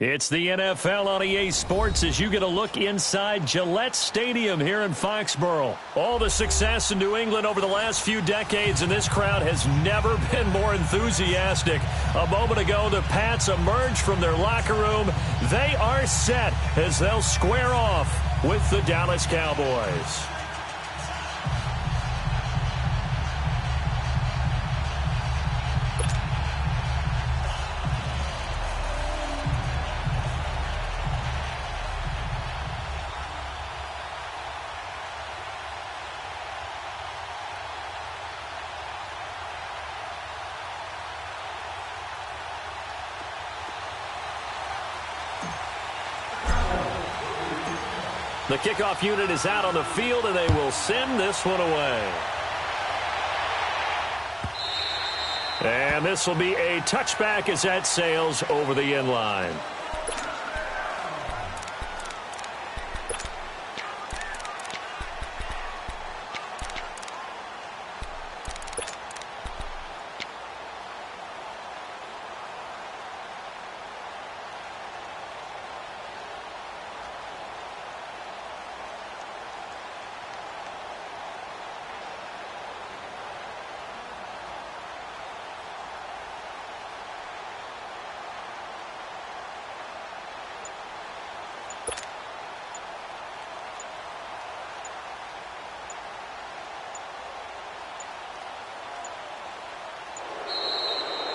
It's the NFL on EA Sports as you get a look inside Gillette Stadium here in Foxborough. All the success in New England over the last few decades, and this crowd has never been more enthusiastic. A moment ago, the Pats emerged from their locker room. They are set as they'll square off with the Dallas Cowboys. The kickoff unit is out on the field, and they will send this one away. And this will be a touchback as that sails over the end line.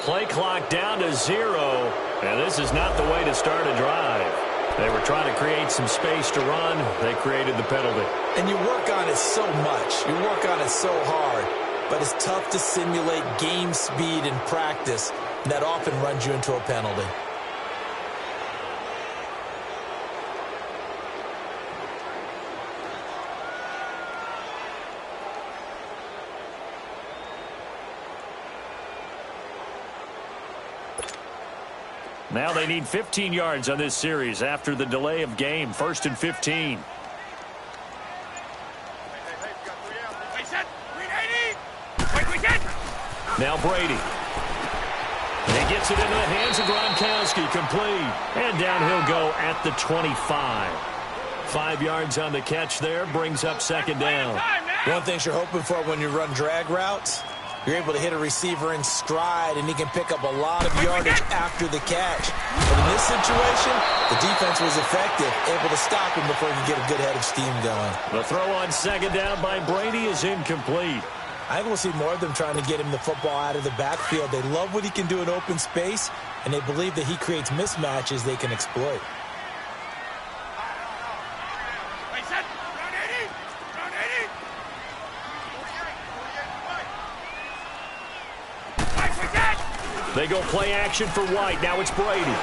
Play clock down to 0, and this is not the way to start a drive. They were trying to create some space to run. They created the penalty. And you work on it so much. You work on it so hard. But it's tough to simulate game speed in practice. And that often runs you into a penalty. Now they need 15 yards on this series after the delay of game. 1st and 15. Now Brady. He gets it into the hands of Gronkowski, complete. And down he'll go at the 25. 5 yards on the catch there, brings up 2nd down. One of the things you're hoping for when you run drag routes, you're able to hit a receiver in stride, and he can pick up a lot of yardage after the catch. But in this situation, the defense was effective, able to stop him before he could get a good head of steam going. The throw on 2nd down by Brady is incomplete. I think we'll see more of them trying to get him the football out of the backfield. They love what he can do in open space, and they believe that he creates mismatches they can exploit. They go play action for White. Now it's Brady.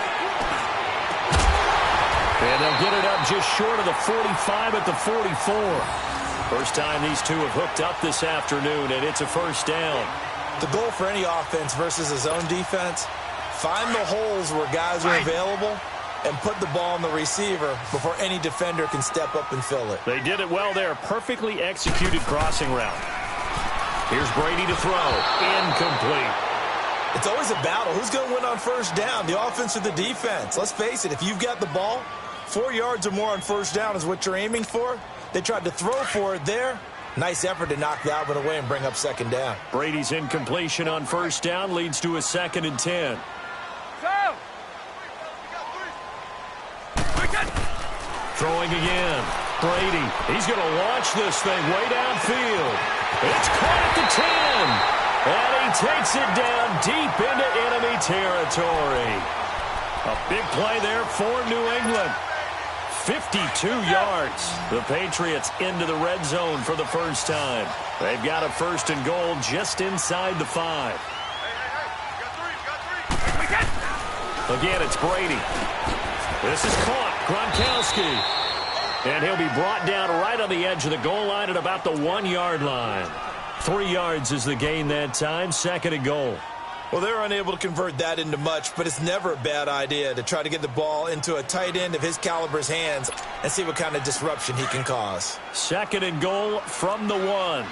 And they'll get it up just short of the 45 at the 44. First time these two have hooked up this afternoon, and it's a 1st down. The goal for any offense versus his own defense, find the holes where guys are available and put the ball on the receiver before any defender can step up and fill it. They did it well there. Perfectly executed crossing route. Here's Brady to throw. Incomplete. It's always a battle. Who's going to win on 1st down, the offense or the defense? Let's face it, if you've got the ball, 4 yards or more on 1st down is what you're aiming for. They tried to throw for it there. Nice effort to knock that one away and bring up 2nd down. Brady's incompletion on 1st down leads to a 2nd and 10. Throwing again. Brady, he's going to launch this thing way downfield. It's caught at the 10. And he takes it down deep into enemy territory. A big play there for New England. 52 yards. The Patriots into the red zone for the first time. They've got a 1st and goal just inside the 5. Again, it's Brady. This is caught. Gronkowski. And he'll be brought down right on the edge of the goal line at about the 1-yard line. 3 yards is the gain that time. 2nd and goal. Well, they're unable to convert that into much, but it's never a bad idea to try to get the ball into a tight end of his caliber's hands and see what kind of disruption he can cause. 2nd and goal from the 1.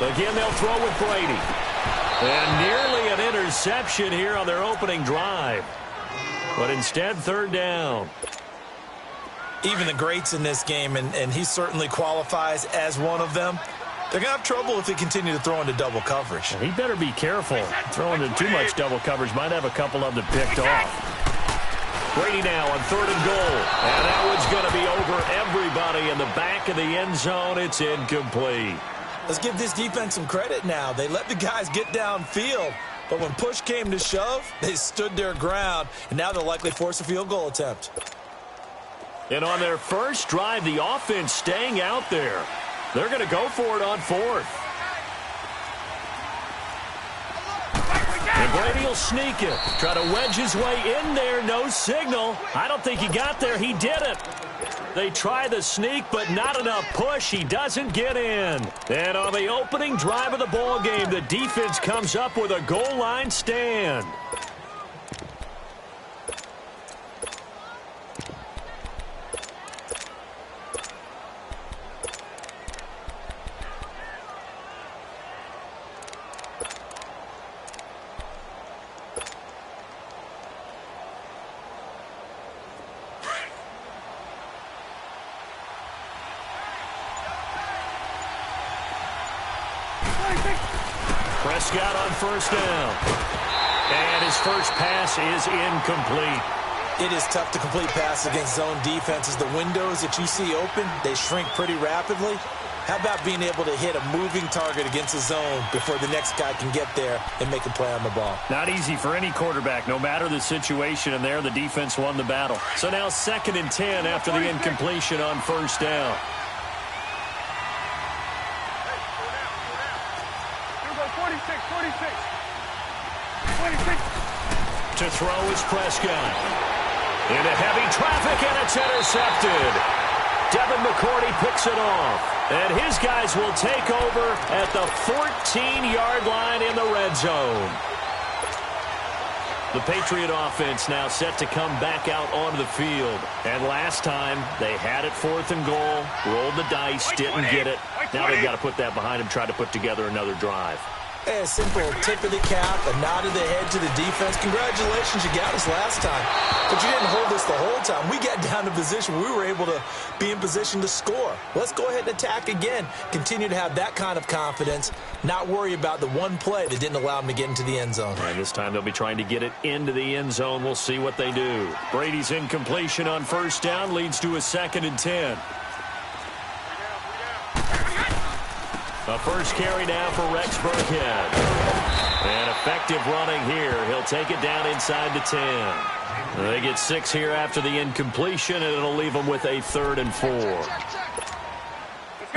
Again, they'll throw with Brady. And nearly an interception here on their opening drive. But instead, third down. Even the greats in this game, and he certainly qualifies as one of them, they're going to have trouble if they continue to throw into double coverage. He better be careful. Throwing into too much double coverage might have a couple of them picked off. Brady now on 3rd and goal. And that one's going to be over everybody in the back of the end zone. It's incomplete. Let's give this defense some credit now. They let the guys get downfield, but when push came to shove, they stood their ground, and now they'll likely force a field goal attempt. And on their first drive, the offense staying out there. They're going to go for it on 4th. And Brady will sneak it. Try to wedge his way in there. No signal. I don't think he got there. He did it. They try the sneak, but not enough push. He doesn't get in. And on the opening drive of the ball game, the defense comes up with a goal line stand. Prescott on first down. And his first pass is incomplete. It is tough to complete passes against zone defenses. The windows that you see open, they shrink pretty rapidly. How about being able to hit a moving target against a zone before the next guy can get there and make a play on the ball? Not easy for any quarterback, no matter the situation, and there the defense won the battle. So now 2nd and 10 after the incompletion on first down. To throw is Prescott. Into heavy traffic, and it's intercepted. Devin McCourty picks it off. And his guys will take over at the 14-yard line in the red zone. The Patriot offense now set to come back out onto the field. And last time, they had it 4th and goal, rolled the dice, didn't get it. Now they've got to put that behind them, try to put together another drive. A simple tip of the cap, a nod of the head to the defense. Congratulations, you got us last time. But you didn't hold us the whole time. We got down to position. We were able to be in position to score. Let's go ahead and attack again. Continue to have that kind of confidence. Not worry about the one play that didn't allow them to get into the end zone. And this time they'll be trying to get it into the end zone. We'll see what they do. Brady's incompletion on first down leads to a 2nd and 10. A first carry now for Rex Burkhead. And effective running here. He'll take it down inside the 10. They get 6 here after the incompletion, and it'll leave them with a 3rd and 4.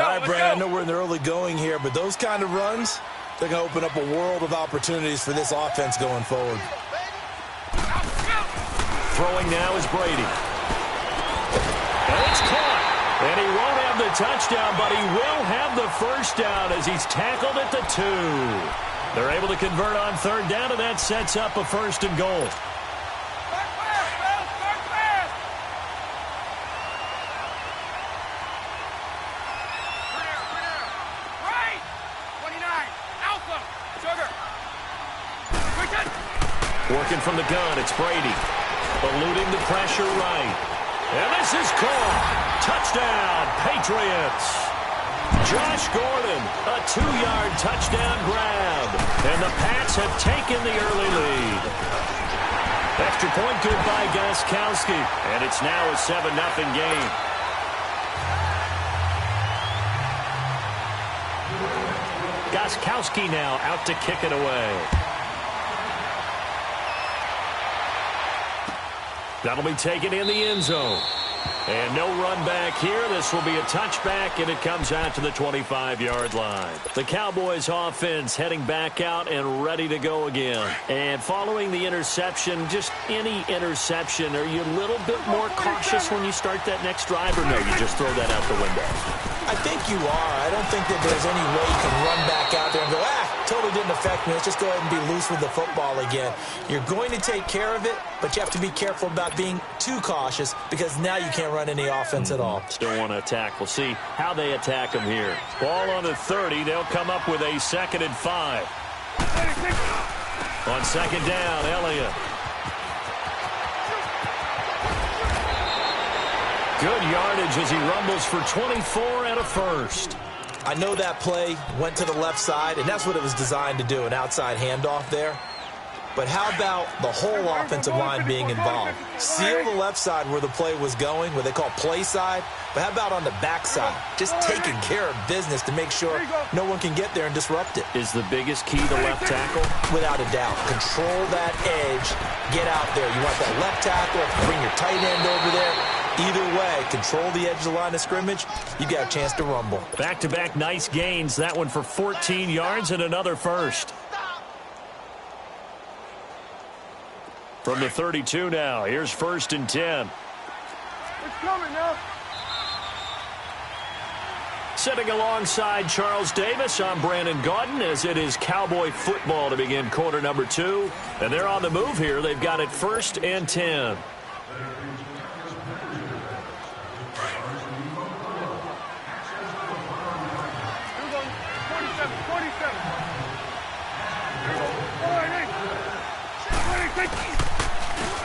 All right, Brandon, I know we're in the early going here, but those kind of runs, they're going to open up a world of opportunities for this offense going forward. Throwing now is Brady. And it's caught. And he won't have the touchdown, but he will have the first down as he's tackled at the 2. They're able to convert on 3rd down, and that sets up a 1st and goal. Working from the gun, it's Brady. Eluding the pressure right. And this is caught. Touchdown, Patriots. Josh Gordon, a 2-yard touchdown grab. And the Pats have taken the early lead. Extra point good by Gostkowski. And it's now a 7-0 game. Gostkowski now out to kick it away. That'll be taken in the end zone. And no run back here. This will be a touchback, and it comes out to the 25-yard line. The Cowboys offense heading back out and ready to go again. And following the interception, just any interception, are you a little bit more cautious when you start that next drive, or no, you just throw that out the window? I think you are. I don't think that there's any way you can run back out there and go, totally didn't affect me. Let's just go ahead and be loose with the football again. You're going to take care of it, but you have to be careful about being too cautious because now you can't run any offense at all. Still want to attack. We'll see how they attack them here. Ball on the 30. They'll come up with a 2nd and 5. On second down, Elliott. Good yardage as he rumbles for 24 and a first. I know that play went to the left side, and that's what it was designed to do, an outside handoff there. But how about the whole offensive line being involved? Seal the left side where the play was going, what they call play side. But how about on the backside? Just taking care of business to make sure no one can get there and disrupt it. Is the biggest key the left tackle? Without a doubt. Control that edge. Get out there. You want that left tackle. Bring your tight end over there. Either way, control the edge of the line of scrimmage. You got a chance to rumble. Back-to-back nice gains. That one for 14 yards and another first. From the 32 now, here's 1st and 10. It's coming now. Sitting alongside Charles Davis, I'm Brandon Gaudin as it is Cowboy football to begin quarter number 2. And they're on the move here. They've got it 1st and 10.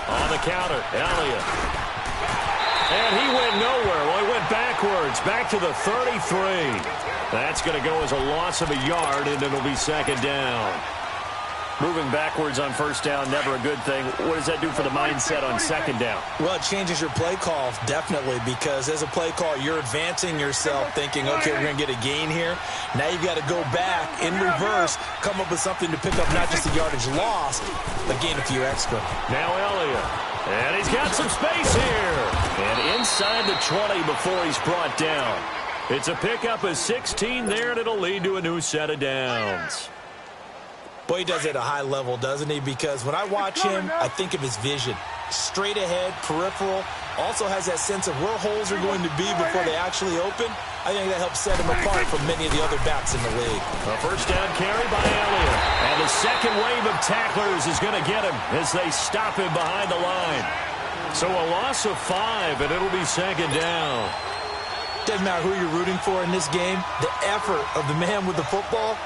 On the counter, Elliott. And he went nowhere. Well, he went backwards, back to the 33. That's going to go as a loss of a yard, and it'll be second down. Moving backwards on first down, never a good thing. What does that do for the mindset on second down? Well, it changes your play call, definitely, because as a play call, you're advancing yourself thinking, okay, we're going to get a gain here. Now you've got to go back in reverse, come up with something to pick up not just the yardage lost, but gain a few extra. Now Elliott. And he's got some space here. And inside the 20 before he's brought down. It's a pickup of 16 there, and it'll lead to a new set of downs. Boy, he does it at a high level, doesn't he? Because when I watch him, I think of his vision. Straight ahead, peripheral. Also has that sense of where holes are going to be before they actually open. I think that helps set him apart from many of the other backs in the league. A first down carry by Elliott. And the second wave of tacklers is going to get him as they stop him behind the line. So a loss of 5, and it'll be second down. Doesn't matter who you're rooting for in this game. The effort of the man with the football,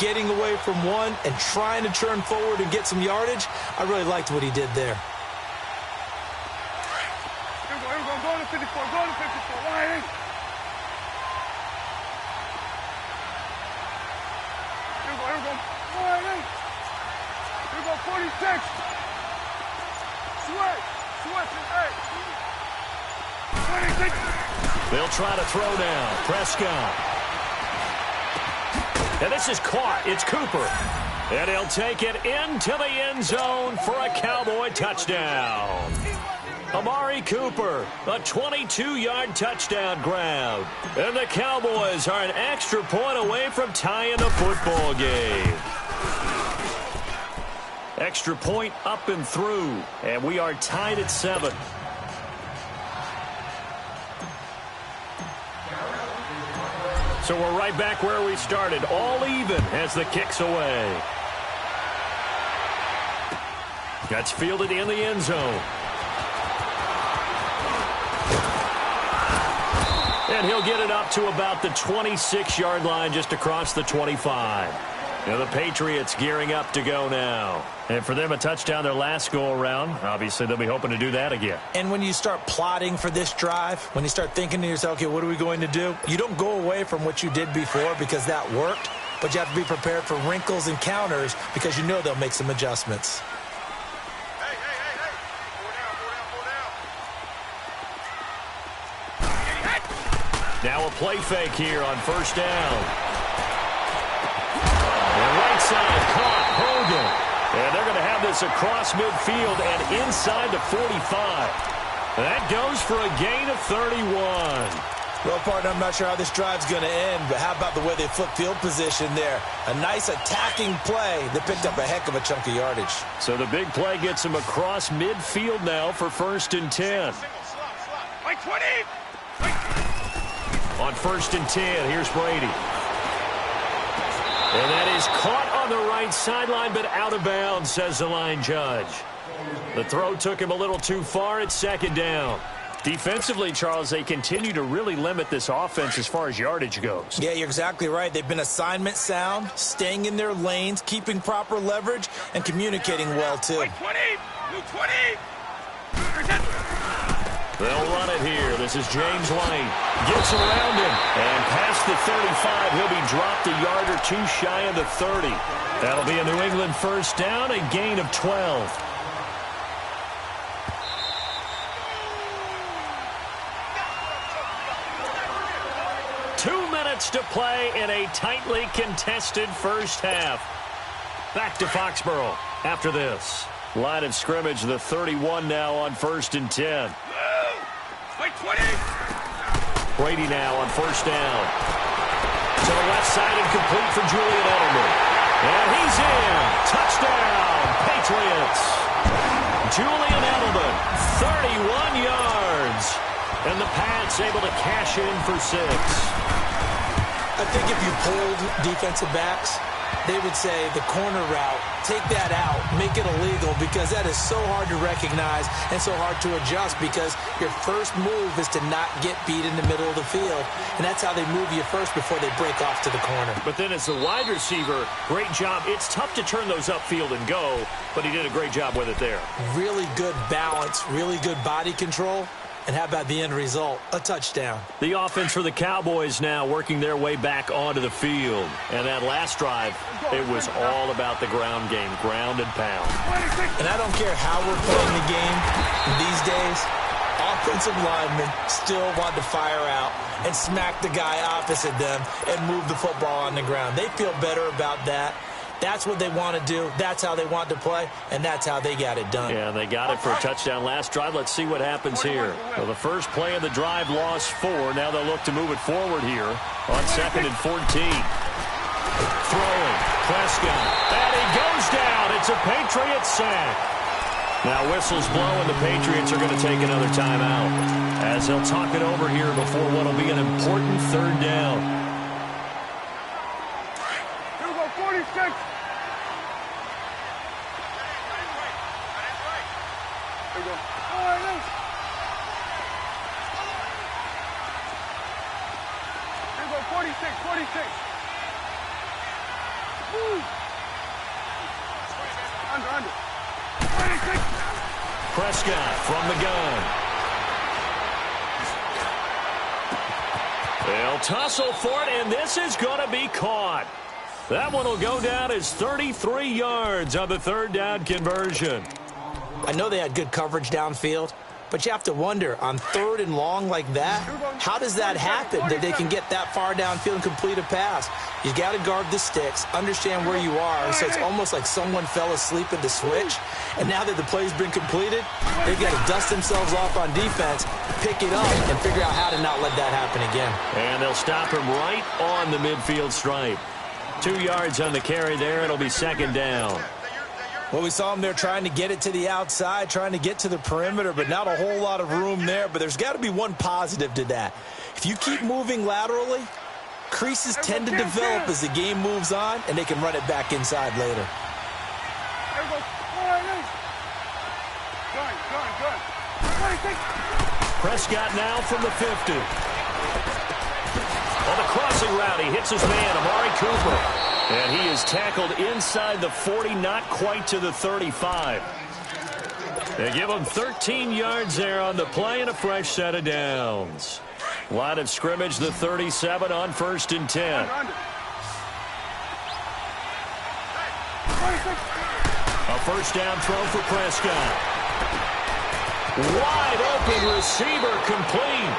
getting away from one and trying to turn forward and get some yardage, I really liked what he did there. Go to 54, go to 54, wide. Here we go, wide. Here we go, 46. Sweat, and 26. They'll try to throw now. Prescott. And this is caught. It's Cooper. And he'll take it into the end zone for a Cowboy touchdown. Amari Cooper, a 22-yard touchdown grab. And the Cowboys are an extra point away from tying the football game. Extra point up and through. And we are tied at 7. So we're right back where we started, all even as the kick's away. That's fielded in the end zone. And he'll get it up to about the 26-yard line, just across the 25. Now the Patriots gearing up to go now. And for them, a touchdown their last go-around. Obviously, they'll be hoping to do that again. And when you start plotting for this drive, when you start thinking to yourself, okay, what are we going to do? You don't go away from what you did before because that worked, but you have to be prepared for wrinkles and counters because you know they'll make some adjustments. Hey. Now a play fake here on first down. And right side caught Hogan. And they're going to have this across midfield and inside the 45. That goes for a gain of 31. Well, partner, I'm not sure how this drive's going to end, but how about the way they flip field position there? A nice attacking play that picked up a heck of a chunk of yardage. So the big play gets him across midfield now for 1st and 10. Like 20. On 1st and 10, here's Brady. And that is caught on the right sideline, but out of bounds, says the line judge. The throw took him a little too far at second down. Defensively, Charles, they continue to really limit this offense as far as yardage goes. Yeah, you're exactly right. They've been assignment sound, staying in their lanes, keeping proper leverage, and communicating well, too. 20! Blue 20! They'll run it here. This is James White. Gets around him. And past the 35, he'll be dropped a yard or two shy of the 30. That'll be a New England first down, a gain of 12. To play in a tightly contested first half. Back to Foxborough after this. Line of scrimmage, the 31 now on 1st and 10. Wait, 20! Brady now on first down. To the left side and complete for Julian Edelman. And he's in. Touchdown, Patriots. Julian Edelman, 31 yards. And the Pats able to cash in for 6. I think if you polled defensive backs, they would say the corner route, take that out, make it illegal, because that is so hard to recognize and so hard to adjust, because your first move is to not get beat in the middle of the field, and that's how they move you first before they break off to the corner. But then as the wide receiver, great job. It's tough to turn those upfield and go, but he did a great job with it there. Really good balance, really good body control. And how about the end result? A touchdown. The offense for the Cowboys now working their way back onto the field. And that last drive, it was all about the ground game, ground and pound. And I don't care how we're playing the game these days, offensive linemen still want to fire out and smack the guy opposite them and move the football on the ground. They feel better about that. That's what they want to do. That's how they want to play, and that's how they got it done. Yeah, they got it for a touchdown last drive. Let's see what happens here. Well, the first play of the drive lost 4. Now they'll look to move it forward here on 2nd and 14. Throwing, Prescott, and he goes down. It's a Patriots sack. Now whistles blow, and the Patriots are going to take another timeout as they'll talk it over here before what will be an important 3rd down. Here we go, 46! There we go. All right, nice. Here we go, 46, 46. Woo. Under. 26. Prescott from the gun. They'll tussle for it, and this is going to be caught. That one will go down as 33 yards on the 3rd down conversion. I know they had good coverage downfield, but you have to wonder, on 3rd and long like that, how does that happen, that they can get that far downfield and complete a pass? You got to guard the sticks, understand where you are, so it's almost like someone fell asleep at the switch, and now that the play's been completed, they've got to dust themselves off on defense, pick it up, and figure out how to not let that happen again. And they'll stop him right on the midfield stripe. 2 yards on the carry there. It'll be 2nd down. Well, we saw him there trying to get it to the outside, trying to get to the perimeter, but not a whole lot of room there. But there's got to be one positive to that. If you keep moving laterally, creases tend to develop as the game moves on, and they can run it back inside later. There we go. All right, nice. Good. 26. Prescott now from the 50. On the crossing route, he hits his man, Amari Cooper. And he is tackled inside the 40, not quite to the 35. They give him 13 yards there on the play and a fresh set of downs. Line of scrimmage, the 37 on 1st and 10. A first down throw for Prescott. Wide open receiver complete.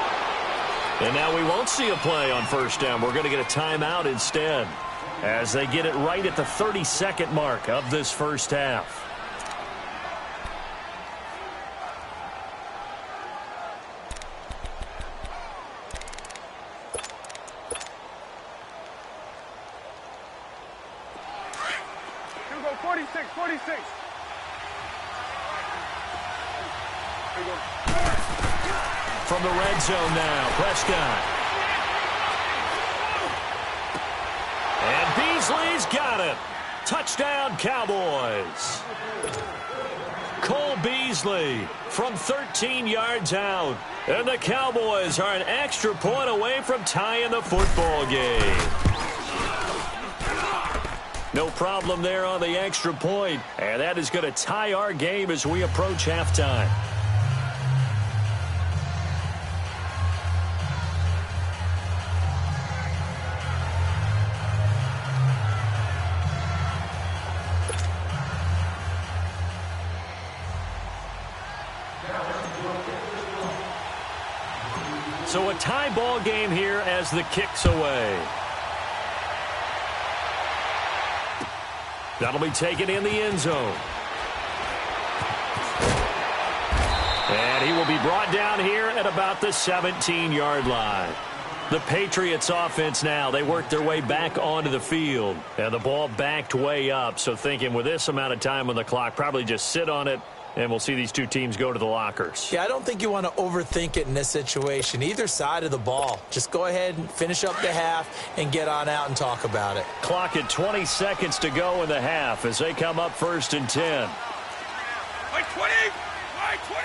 And now we won't see a play on 1st down. We're going to get a timeout instead as they get it right at the 32nd mark of this first half. Here we go, 46. Here we go. From the red zone now, Prescott. And Beasley's got it. Touchdown, Cowboys. Cole Beasley from 13 yards out. And the Cowboys are an extra point away from tying the football game. No problem there on the extra point. And that is going to tie our game as we approach halftime. So a tie ball game here as the kick's away. That'll be taken in the end zone. And he will be brought down here at about the 17-yard line. The Patriots offense now, they work their way back onto the field. And the ball backed way up. So thinking with this amount of time on the clock, probably just sit on it. And we'll see these two teams go to the lockers. Yeah, I don't think you want to overthink it in this situation. Either side of the ball. Just go ahead and finish up the half and get on out and talk about it. Clock at 20 seconds to go in the half as they come up 1st and 10. Like 20! Like 20!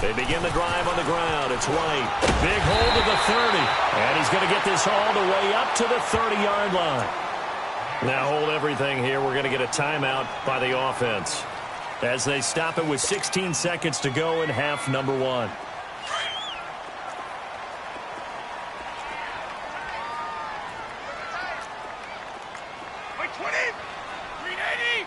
They begin the drive on the ground. It's White. Big hold of the 30. And he's going to get this all the way up to the 30-yard line. Now hold everything here. We're going to get a timeout by the offense as they stop it with 16 seconds to go in half number 1. Like 20! 380!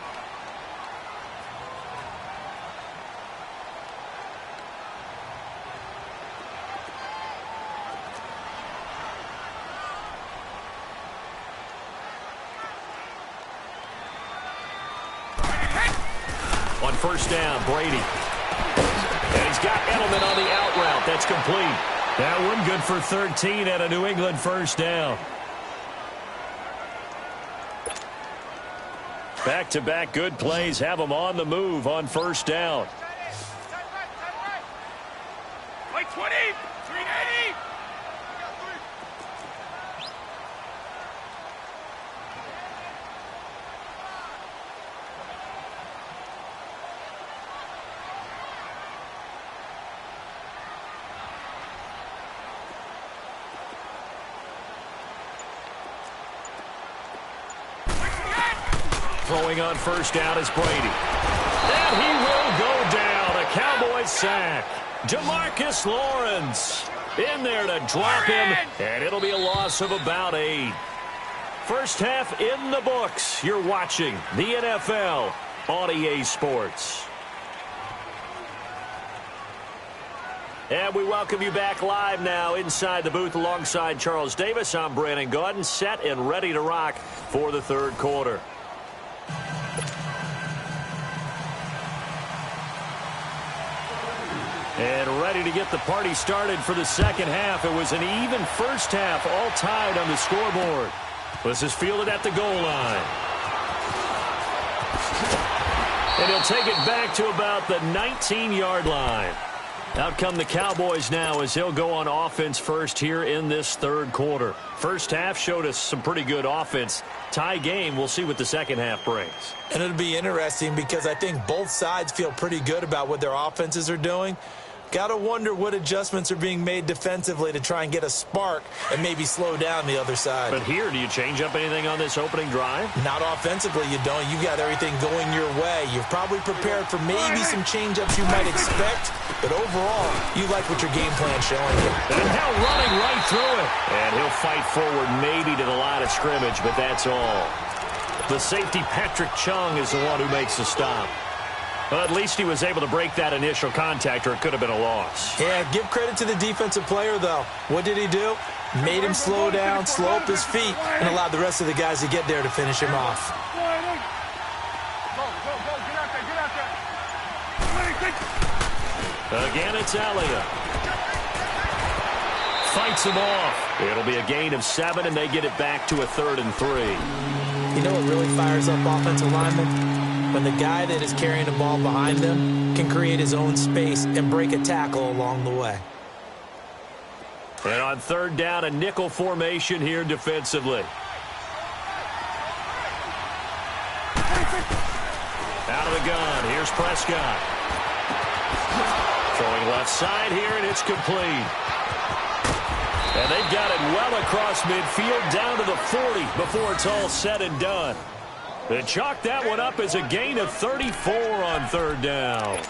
On 1st down, Brady. And he's got Edelman on the out route. That's complete. That one good for 13 at a New England 1st down. Back-to-back good plays have them on the move on 1st down. Like 20! 380! Throwing on 1st down is Brady. And he will go down. A Cowboys sack. DeMarcus Lawrence in there to drop him. And it'll be a loss of about 8. First half in the books. You're watching the NFL on EA Sports. And we welcome you back live now inside the booth alongside Charles Davis. I'm Brandon Gaudin, set and ready to rock for the 3rd quarter. And ready to get the party started for the 2nd half. It was an even first half, all tied on the scoreboard. This is fielded at the goal line. And he'll take it back to about the 19-yard line. Out come the Cowboys now as they'll go on offense first here in this 3rd quarter. First half showed us some pretty good offense. Tie game, we'll see what the 2nd half brings. And it'll be interesting because I think both sides feel pretty good about what their offenses are doing. Got to wonder what adjustments are being made defensively to try and get a spark and maybe slow down the other side. But here, do you change up anything on this opening drive? Not offensively, you don't. You got everything going your way. You've probably prepared for maybe some change-ups you might expect, but overall, you like what your game plan's showing you. And now running right through it. And he'll fight forward maybe to the line of scrimmage, but that's all. The safety, Patrick Chung, is the one who makes the stop. Well, at least he was able to break that initial contact, or it could have been a loss. Yeah, give credit to the defensive player, though. What did he do? Made him slow down, slow up his feet, and allowed the rest of the guys to get there to finish him off. Go, get out there. Again, it's Elliott. fights him off. It'll be a gain of 7, and they get it back to a 3rd and 3. You know what really fires up offensive linemen? When the guy that is carrying the ball behind them can create his own space and break a tackle along the way. And on 3rd down, a nickel formation here defensively. Out of the gun, here's Prescott. Throwing left side here, and it's complete. And they've got it well across midfield down to the 40 before it's all said and done. They chalk that one up as a gain of 34 on 3rd down.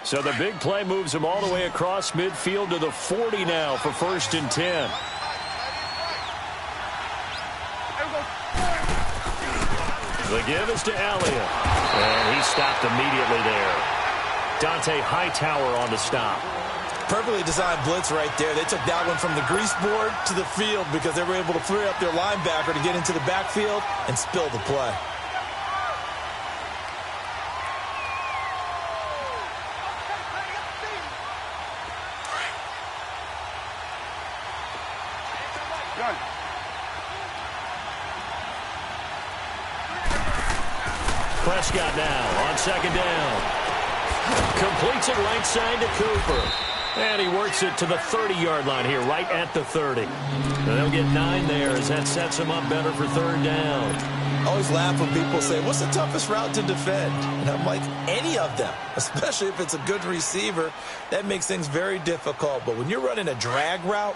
So the big play moves them all the way across midfield to the 40 now for 1st and 10. The give is to Elliott. And he stopped immediately there. Dante Hightower on the stop. Perfectly designed blitz right there. They took that one from the grease board to the field because they were able to free up their linebacker to get into the backfield and spill the play. Prescott now on 2nd down. Completes it right side to Cooper. And he works it to the 30-yard line here, right at the 30. And they'll get 9 there as that sets him up better for 3rd down. I always laugh when people say, what's the toughest route to defend? And I'm like, any of them, especially if it's a good receiver. That makes things very difficult. But when you're running a drag route,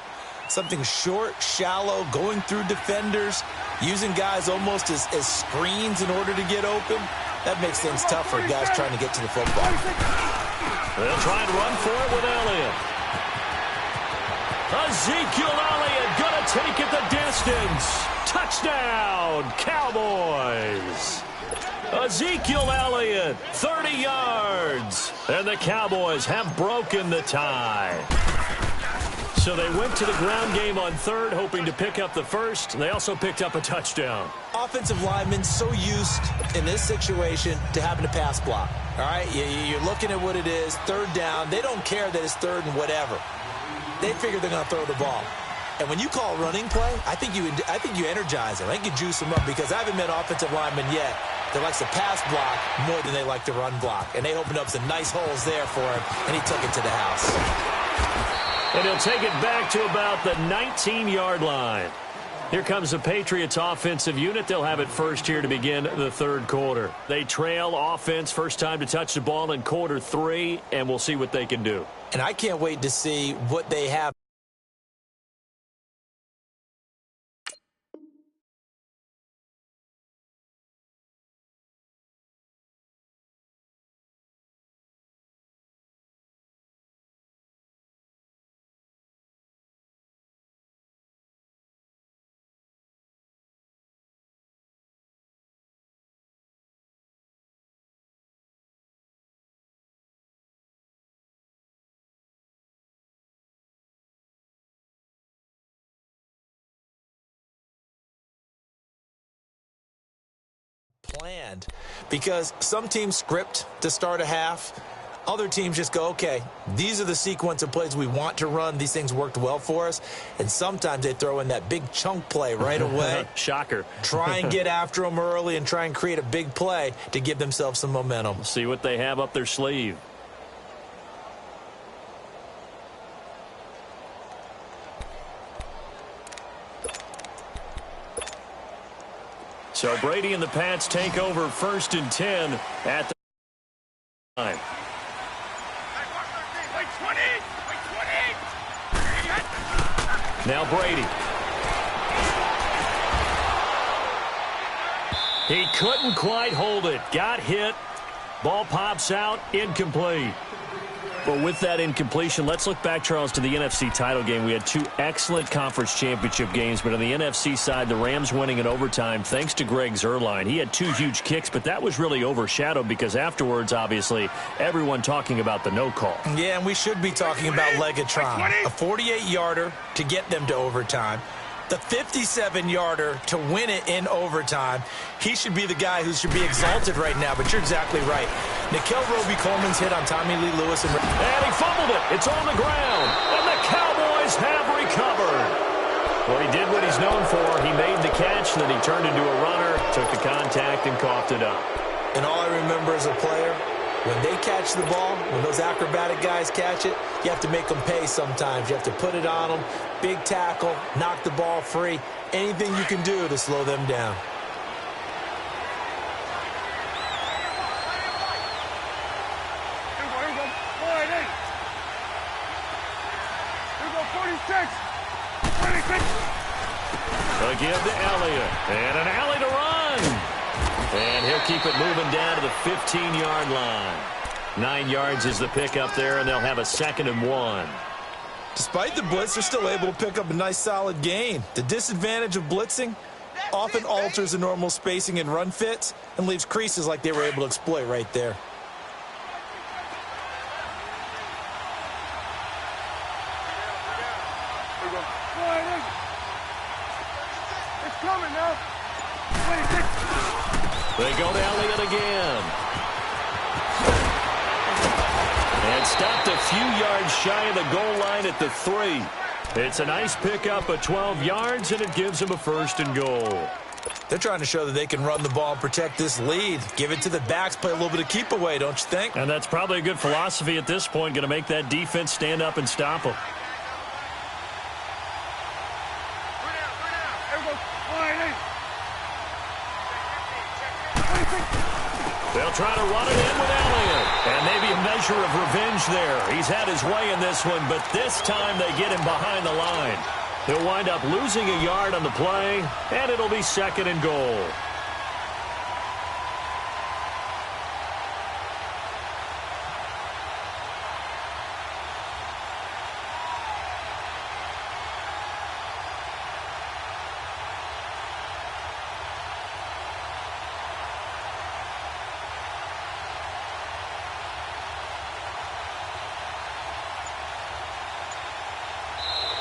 something short, shallow, going through defenders, using guys almost as screens in order to get open, that makes things tough for guys trying to get to the football. They'll try and run for it with Elliott. Ezekiel Elliott going to take it the distance. Touchdown, Cowboys. Ezekiel Elliott, 30 yards. And the Cowboys have broken the tie. So they went to the ground game on 3rd, hoping to pick up the 1st. They also picked up a touchdown. Offensive linemen so used in this situation to having to pass block. All right, you're looking at what it is, 3rd down. They don't care that it's 3rd and whatever. They figure they're going to throw the ball. And when you call running play, I think you energize them. I think you juice them up because I haven't met offensive linemen yet that likes to pass block more than they like to run block. And they opened up some nice holes there for him, and he took it to the house. And he'll take it back to about the 19-yard line. Here comes the Patriots offensive unit. They'll have it first here to begin the 3rd quarter. They trail offense, first time to touch the ball in quarter 3, and we'll see what they can do. And I can't wait to see what they have. Planned because some teams script to start a half. Other teams just go, okay, these are the sequence of plays we want to run. These things worked well for us. And sometimes they throw in that big chunk play right away. Shocker. Try and get after them early and try and create a big play to give themselves some momentum. See what they have up their sleeve. So Brady and the Pats take over 1st and 10 at the time. Now Brady. He couldn't quite hold it. Got hit. Ball pops out. Incomplete. But with that incompletion, let's look back, Charles, to the NFC title game. We had 2 excellent conference championship games, but on the NFC side, the Rams winning in overtime thanks to Greg Zuerlein. He had 2 huge kicks, but that was really overshadowed because afterwards, obviously, everyone talking about the no call. Yeah, and we should be talking about Legatron. A 48-yarder to get them to overtime. The 57-yarder to win it in overtime. He should be the guy who should be exalted right now, but you're exactly right. Nikel Roby-Coleman's hit on Tommy Lee Lewis. And he fumbled it. It's on the ground. And the Cowboys have recovered. Well, he did what he's known for. He made the catch, then he turned into a runner, took the contact, and coughed it up. And all I remember as a player, when they catch the ball, when those acrobatic guys catch it, you have to make them pay sometimes. You have to put it on them, big tackle, knock the ball free, anything you can do to slow them down. Here we go. 48. Here we go, 46. 26. Again to Elliott. And an alley to run. And he'll keep it moving down to the 15-yard line. 9 yards is the pickup there, and they'll have a 2nd and 1. Despite the blitz, they're still able to pick up a nice, solid gain. The disadvantage of blitzing often alters the normal spacing and run fits and leaves creases like they were able to exploit right there. Here we go. 48. It's coming now. 26. They go to Elliott again. And stopped a few yards shy of the goal line at the 3. It's a nice pickup of 12 yards, and it gives them a 1st and goal. They're trying to show that they can run the ball and protect this lead. Give it to the backs, play a little bit of keep away, don't you think? And that's probably a good philosophy at this point, going to make that defense stand up and stop them. Here we go. 48. They'll try to run it in with Elliott. And maybe a measure of revenge there. He's had his way in this one, but this time they get him behind the line. He'll wind up losing a yard on the play, and it'll be 2nd and goal.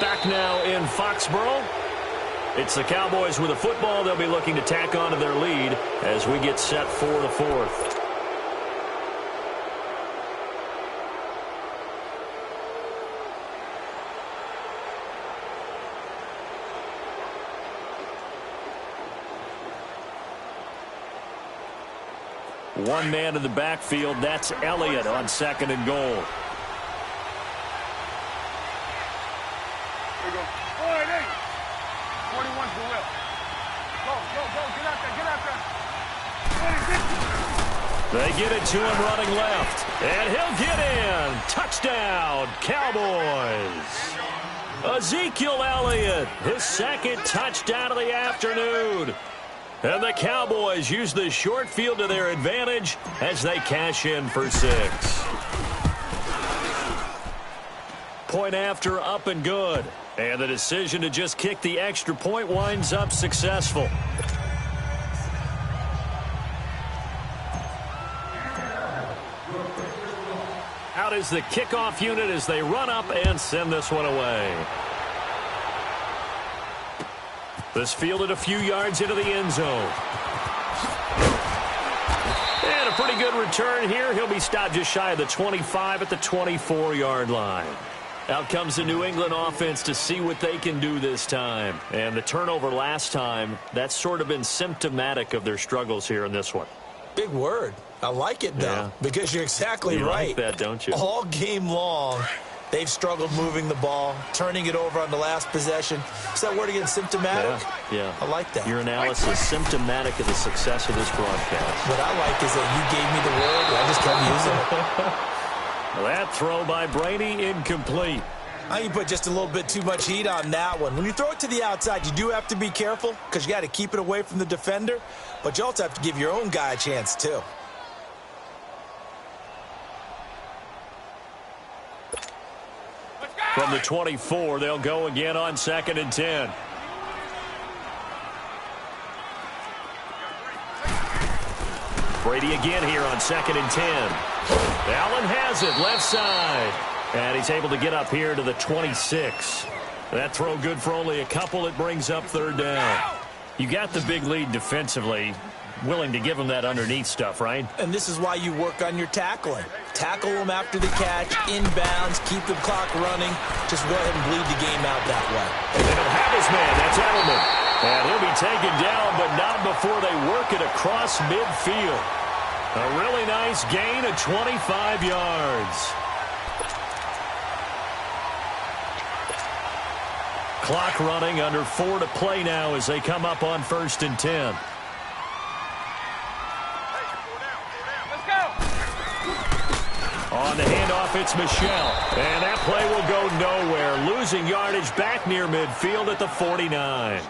Back now in Foxborough. It's the Cowboys with a football. They'll be looking to tack on to their lead as we get set for the 4th. One man in the backfield. That's Elliott on 2nd and goal. Here we go. 48. 41 for Will. Go. Get out there. 26. They get it to him running left. And he'll get in. Touchdown, Cowboys. Ezekiel Elliott, his 2nd touchdown of the afternoon. And the Cowboys use the short field to their advantage as they cash in for 6. Point after, up and good. And the decision to just kick the extra point winds up successful. Out is the kickoff unit as they run up and send this one away. This fielded a few yards into the end zone. And a pretty good return here. He'll be stopped just shy of the 25 at the 24-yard line. Out comes the New England offense to see what they can do this time. And the turnover last time, that's sort of been symptomatic of their struggles here in this one. Big word. I like it, though, because you're exactly right. You like that, don't you? All game long, they've struggled moving the ball, turning it over on the last possession. Is that word again, symptomatic? Yeah. I like that. Your analysis symptomatic of the success of this broadcast. What I like is that you gave me the word, and I just kept using it. Well, that throw by Brady, incomplete. I think you put just a little bit too much heat on that one. When you throw it to the outside, you do have to be careful because you got to keep it away from the defender, but you also have to give your own guy a chance, too. From the 24, they'll go again on 2nd and 10. Brady again here on 2nd and 10. Allen has it left side. And he's able to get up here to the 26. That throw good for only a couple. It brings up third down. You got the big lead defensively. Willing to give them that underneath stuff, right? And this is why you work on your tackling. Tackle them after the catch, inbounds, keep the clock running. Just go ahead and bleed the game out that way. And they don't have his man. That's Edelman. And he'll be taken down, but not before they work it across midfield. A really nice gain of 25 yards. Clock running, under 4 to play now as they come up on 1st and 10. On the handoff, it's Michelle. And that play will go nowhere. Losing yardage back near midfield at the 49.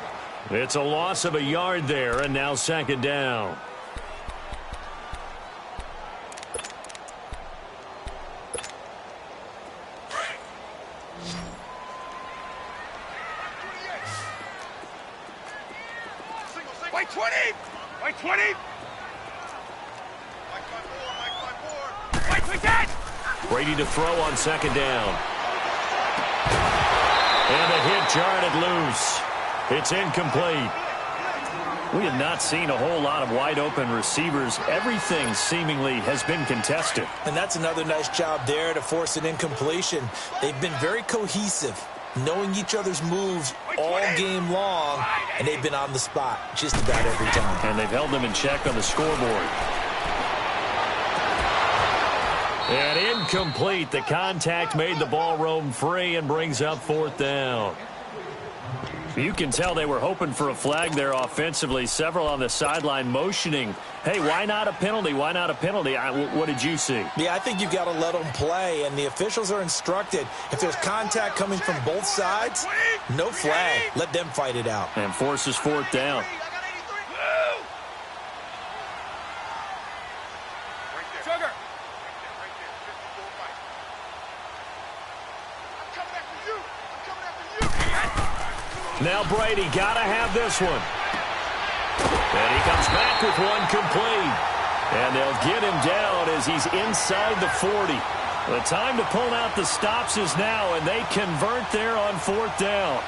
It's a loss of a yard there, and now 2nd down. White 20! White 20! White 20! Brady to throw on 2nd down. And a hit jarred it loose. It's incomplete. We have not seen a whole lot of wide open receivers. Everything seemingly has been contested. And that's another nice job there to force an incompletion. They've been very cohesive, knowing each other's moves all game long, and they've been on the spot just about every time. And they've held them in check on the scoreboard. And incomplete. The contact made the ball roam free and brings up 4th down. You can tell they were hoping for a flag there offensively. Several on the sideline motioning, hey, why not a penalty? Why not a penalty? What did you see? Yeah, I think you've got to let them play, and the officials are instructed. If there's contact coming from both sides, no flag. Let them fight it out. And forces 4th down. Now Brady got to have this one. And he comes back with one complete. And they'll get him down as he's inside the 40. The time to pull out the stops is now, and they convert there on 4th down.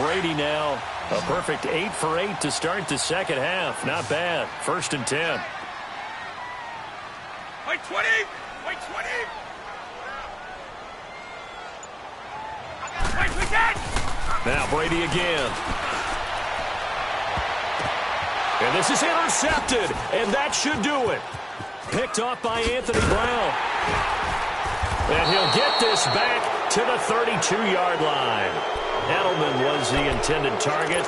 Brady now a perfect 8 for 8 to start the 2nd half. Not bad. 1st and 10. White 20! White 20! Now Brady again. And this is intercepted, and that should do it. Picked off by Anthony Brown. And he'll get this back to the 32-yard line. Edelman was the intended target.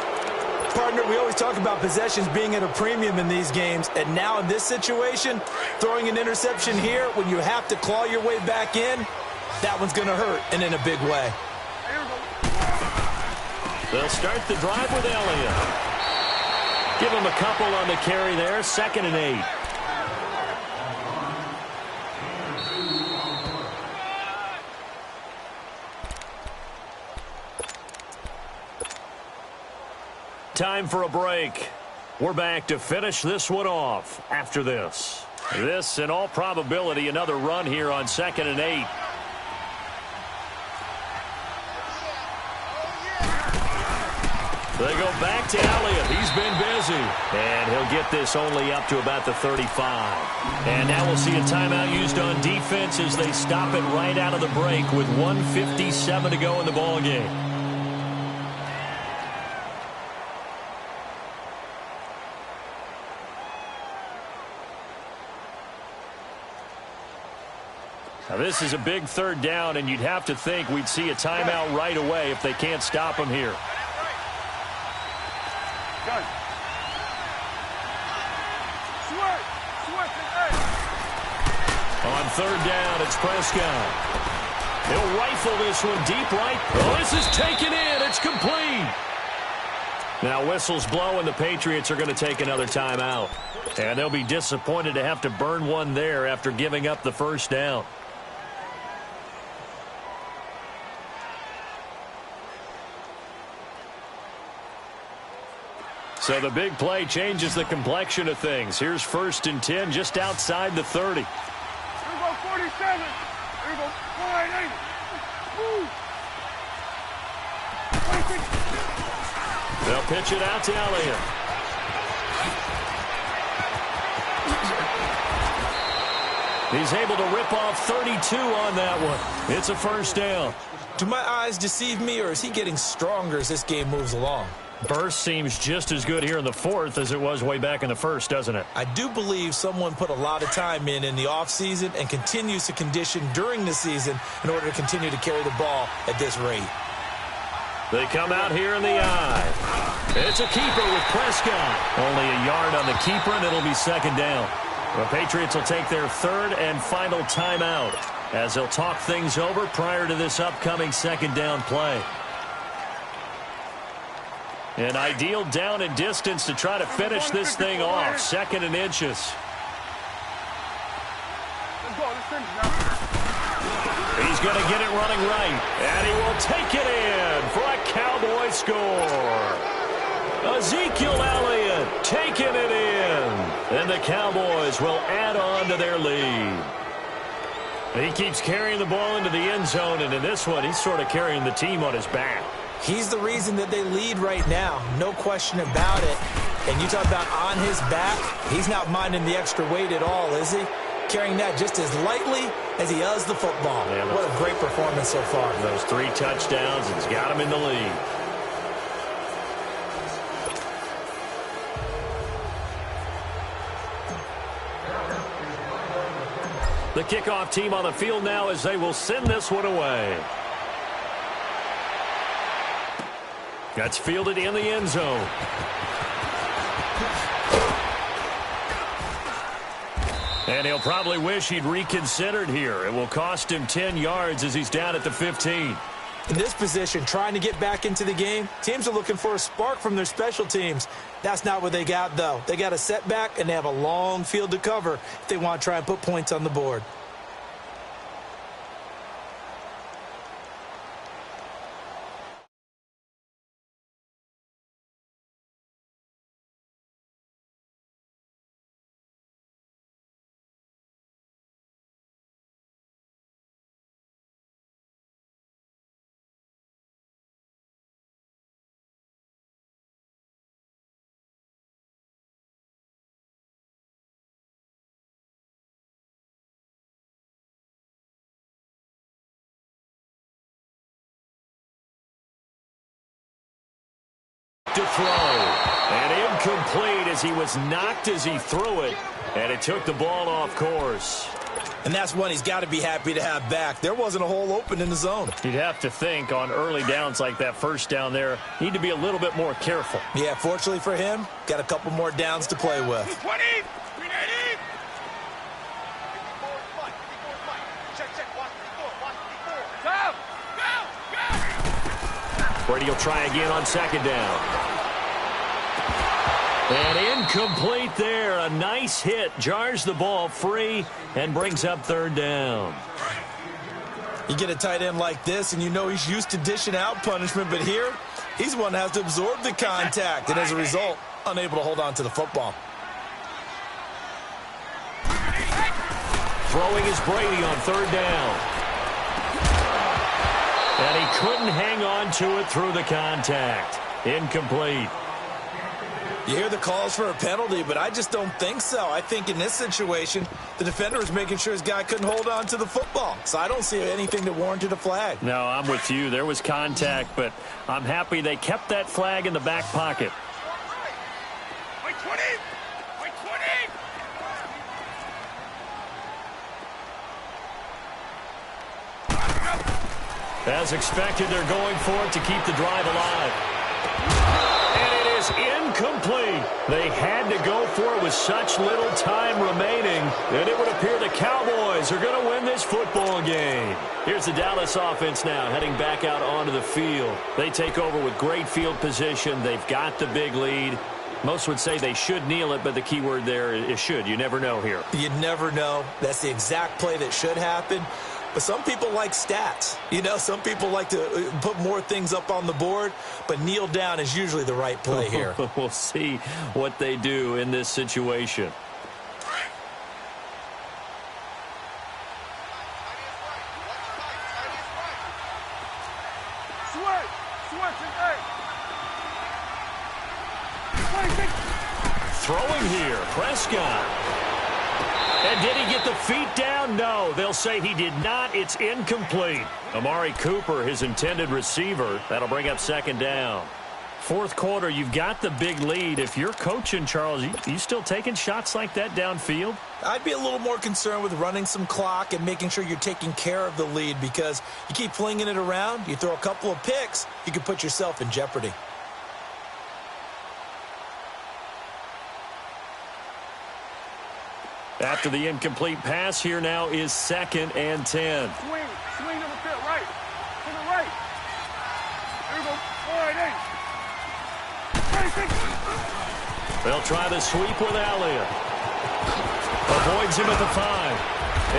Partner, we always talk about possessions being at a premium in these games, and now in this situation, throwing an interception here when you have to claw your way back in, that one's going to hurt, and in a big way. They'll start the drive with Elliott. Give him a couple on the carry there. 2nd and 8. Time for a break. We're back to finish this one off after this. This, in all probability, another run here on 2nd and 8. They go back to Elliott. He's been busy. And he'll get this only up to about the 35. And now we'll see a timeout used on defense as they stop it right out of the break with 1:57 to go in the ballgame. Now this is a big 3rd down, and you'd have to think we'd see a timeout right away if they can't stop him here. On 3rd down, it's Prescott. He'll rifle this one deep right. Oh, this is taken in. It's complete. Now whistles blow, and the Patriots are going to take another timeout. And they'll be disappointed to have to burn one there after giving up the 1st down. So the big play changes the complexion of things. Here's 1st and 10 just outside the 30. Here we go, 47. Here we go, 480. Woo. They'll pitch it out to Elliott. He's able to rip off 32 on that one. It's a first down. Do my eyes deceive me, or is he getting stronger as this game moves along? Burst seems just as good here in the fourth as it was way back in the first, doesn't it? I do believe someone put a lot of time in the offseason and continues to condition during the season in order to continue to carry the ball at this rate. They come out here in the eye. It's a keeper with Prescott. Only a yard on the keeper, and it'll be second down. The Patriots will take their third and final timeout as they'll talk things over prior to this upcoming second down play. An ideal down and distance to try to finish this thing off. Second and inches. He's going to get it running right. And he will take it in for a Cowboy score. Ezekiel Elliott taking it in. And the Cowboys will add on to their lead. He keeps carrying the ball into the end zone, and in this one, he's sort of carrying the team on his back. He's the reason that they lead right now. No question about it. And you talk about on his back, he's not minding the extra weight at all, is he? Carrying that just as lightly as he does the football. Yeah, what a great performance so far. Those 3 touchdowns, it's got him in the lead. The kickoff team on the field now as they will send this one away. That's fielded in the end zone. And he'll probably wish he'd reconsidered here. It will cost him 10 yards as he's down at the 15. In this position, trying to get back into the game, teams are looking for a spark from their special teams. That's not what they got, though. They got a setback, and they have a long field to cover if they want to try and put points on the board. To throw, and incomplete as he was knocked as he threw it, and it took the ball off course. And that's one he's got to be happy to have back. There wasn't a hole open in the zone. You'd have to think on early downs like that first down there, need to be a little bit more careful. Yeah, fortunately for him, got a couple more downs to play with. 20! Brady will try again on second down. And incomplete there. A nice hit. Jars the ball free and brings up third down. You get a tight end like this, and you know he's used to dishing out punishment, but here, he's one that has to absorb the contact, and as a result, unable to hold on to the football. Throwing is Brady on third down. And he couldn't hang on to it through the contact. Incomplete. You hear the calls for a penalty, but I just don't think so. I think in this situation, the defender was making sure his guy couldn't hold on to the football. So I don't see anything that warranted a flag. No, I'm with you. There was contact, but I'm happy they kept that flag in the back pocket. As expected, they're going for it to keep the drive alive. And it is incomplete. They had to go for it with such little time remaining that it would appear the Cowboys are going to win this football game. Here's the Dallas offense now heading back out onto the field. They take over with great field position. They've got the big lead. Most would say they should kneel it, but the key word there is should. You never know here. You never know. That's the exact play that should happen. But some people like stats. You know, some people like to put more things up on the board, but kneel down is usually the right play here. We'll see what they do in this situation. Switch! Switching, hey. 26. Throwing here, Prescott. And did he get the feet down? No, they'll say he did not. It's incomplete. Amari Cooper, his intended receiver. That'll bring up second down. Fourth quarter, you've got the big lead. If you're coaching, Charles, you still taking shots like that downfield? I'd be a little more concerned with running some clock and making sure you're taking care of the lead, because you keep flinging it around, you throw a couple of picks, you can put yourself in jeopardy. After the incomplete pass, here now is 2nd and 10. Swing to the field, right. To the right. There we go. All right, hey. 26. They'll try the sweep with Elliott. Avoids him at the 5.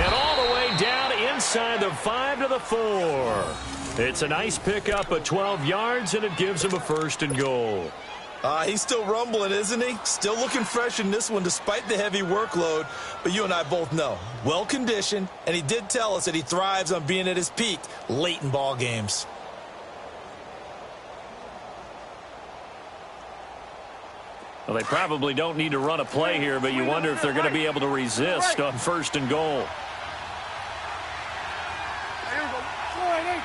And all the way down inside the 5 to the 4. It's a nice pickup of 12 yards, and it gives him a 1st and goal. He's still rumbling, isn't he? Still looking fresh in this one despite the heavy workload. But you and I both know, well-conditioned, and he did tell us that he thrives on being at his peak late in ball games. Well, they probably don't need to run a play here, but you wonder if they're going to be able to resist on 1st and goal. There we go. All right, hey.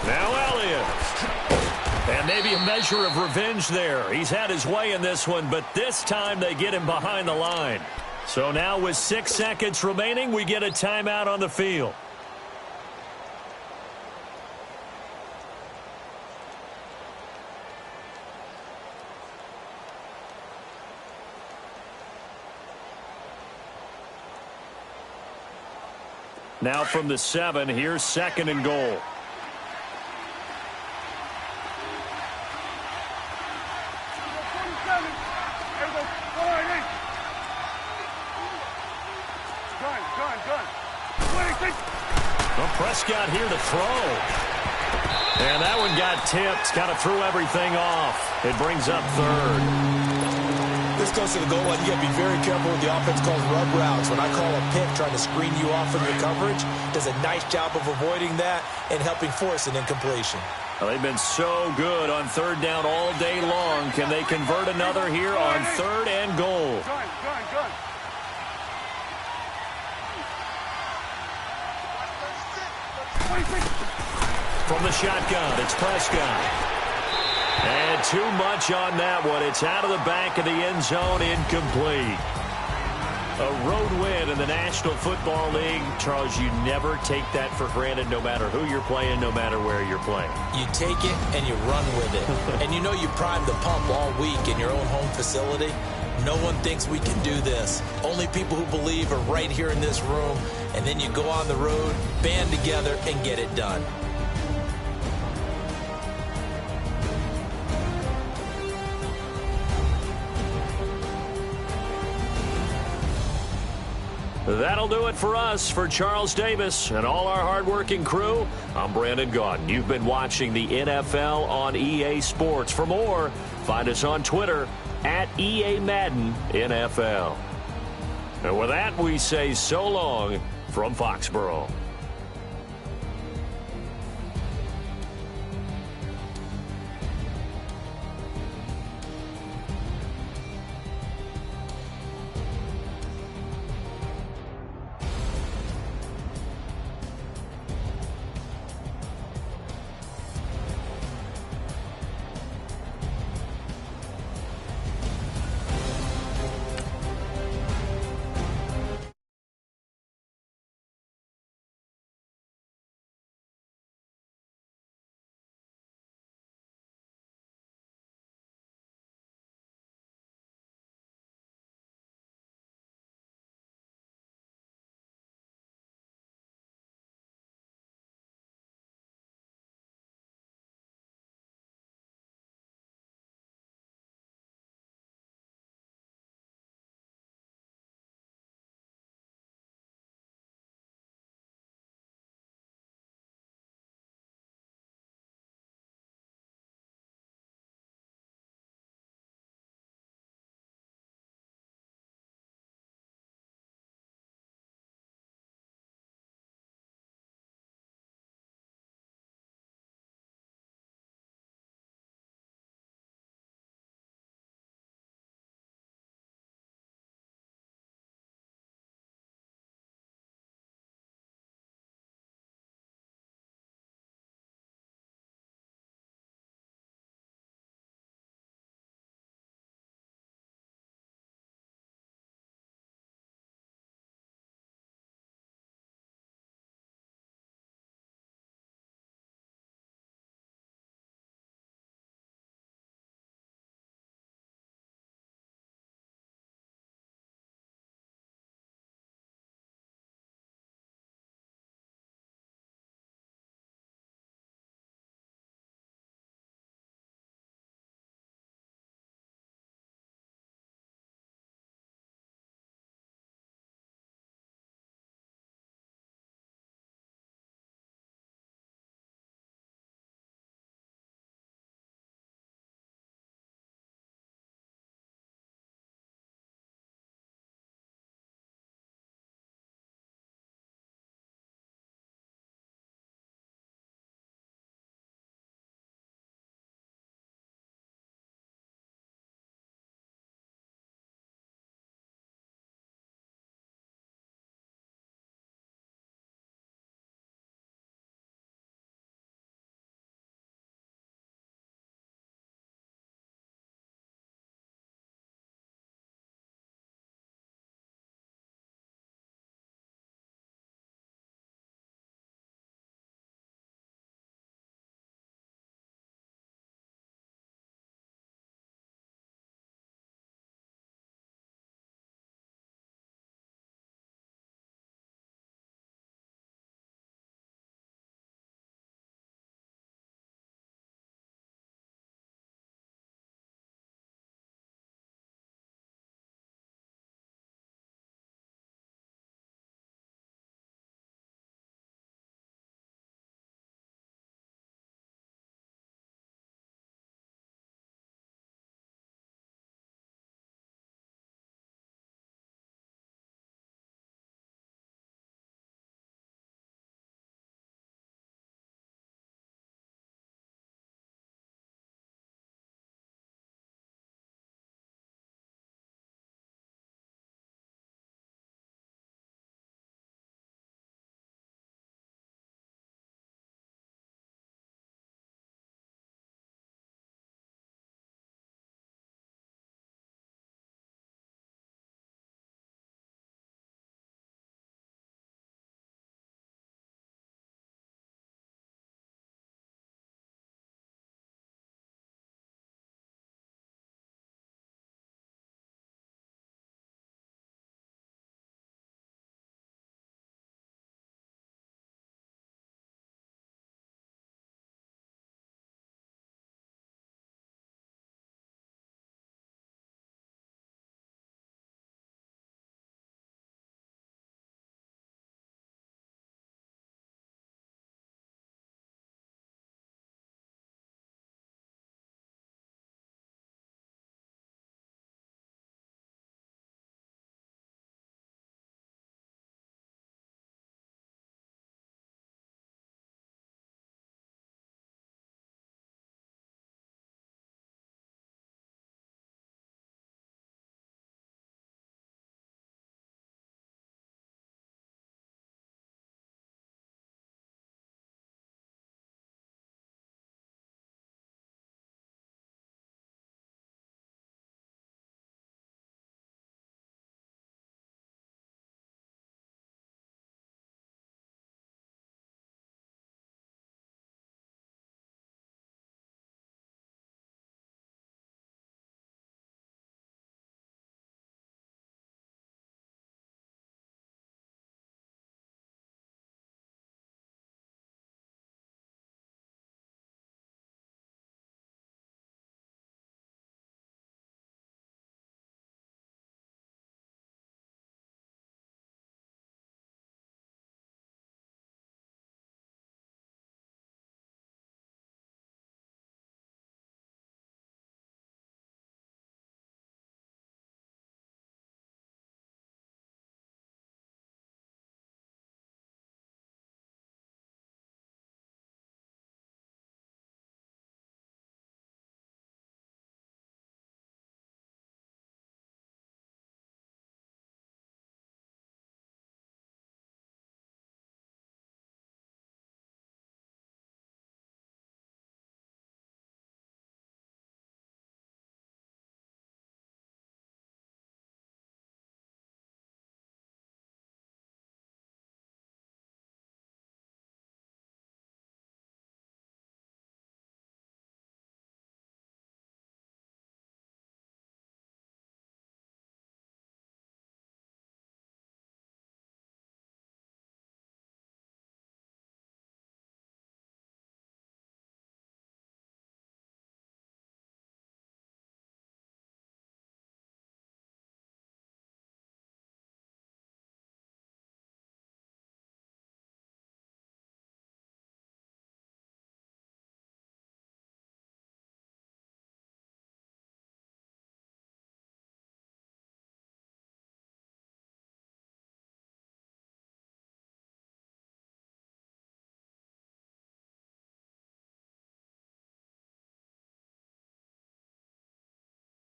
Now Elliott. And maybe a measure of revenge there. He's had his way in this one, but this time they get him behind the line. So now with 6 seconds remaining, we get a timeout on the field. Now from the 7, here's 2nd and goal. Well, Prescott here to throw. And that one got tipped. Kind of threw everything off. It brings up 3rd. This goes to the goal line. You got to be very careful with the offense called rub routes. When I call a pick trying to screen you off from your coverage, does a nice job of avoiding that and helping force an incompletion. Well, they've been so good on 3rd down all day long. Can they convert another here on 3rd and goal? Gun. From the shotgun, it's Prescott. And too much on that one. It's out of the back of the end zone, incomplete. A road win in the National Football League. Charles, you never take that for granted, no matter who you're playing, no matter where you're playing. You take it and you run with it. And you know you primed the pump all week in your own home facility. No one thinks we can do this. Only people who believe are right here in this room. And then you go on the road, band together, and get it done. That'll do it for us. For Charles Davis and all our hardworking crew, I'm Brandon Gaudin. You've been watching the NFL on EA Sports. For more, find us on Twitter at EA Madden NFL. And with that, we say so long from Foxborough.